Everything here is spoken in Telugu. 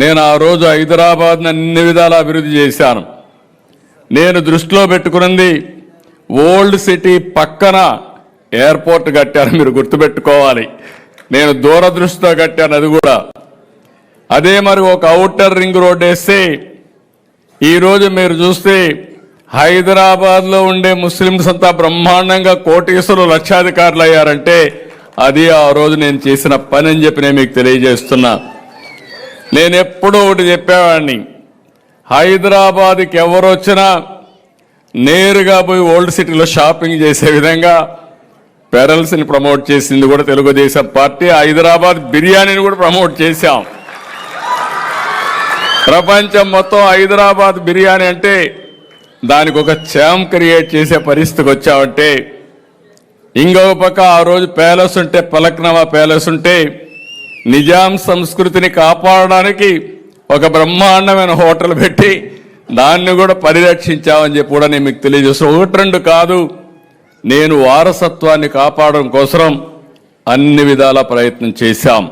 నేను ఆ రోజు హైదరాబాద్ని అన్ని విధాలా అభివృద్ధి చేశాను. నేను దృష్టిలో పెట్టుకున్నది ఓల్డ్ సిటీ పక్కన ఎయిర్పోర్ట్ కట్టాను. మీరు గుర్తుపెట్టుకోవాలి, నేను దూరదృష్టితో కట్టాను అది కూడా. అదే మరి ఒక ఔటర్ రింగ్ రోడ్ వేస్తే ఈరోజు మీరు చూస్తే హైదరాబాద్లో ఉండే ముస్లింస్ అంతా బ్రహ్మాండంగా కోటీశ్వరులు లక్షాధికారులు అయ్యారంటే అది ఆ రోజు నేను చేసిన పని అని చెప్పి నేను మీకు తెలియజేస్తున్నా. నేను ఎప్పుడూ ఒకటి చెప్పేవాడిని, హైదరాబాద్కి ఎవరు వచ్చినా నేరుగా పోయి ఓల్డ్ సిటీలో షాపింగ్ చేసే విధంగా పెరల్స్ని ప్రమోట్ చేసింది కూడా తెలుగుదేశం పార్టీ. హైదరాబాద్ బిర్యానీని కూడా ప్రమోట్ చేశాం. ప్రపంచం మొత్తం హైదరాబాద్ బిర్యానీ అంటే దానికి ఒక ఛాంప్ క్రియేట్ చేసే పరిస్థితికి వచ్చామంటే, ఇంకొక పక్క ఆ రోజు ప్యాలెస్ ఉంటే పలక్నవా ప్యాలెస్ ఉంటే నిజాం సంస్కృతిని కాపాడడానికి ఒక బ్రహ్మాండమైన హోటల్ పెట్టి దాన్ని కూడా పరిరక్షించామని చెప్పి కూడా నేను మీకు తెలియజేస్తాను. ఒకటి రెండు కాదు, నేను వారసత్వాన్ని కాపాడడం కోసం అన్ని విధాల ప్రయత్నం చేశాం.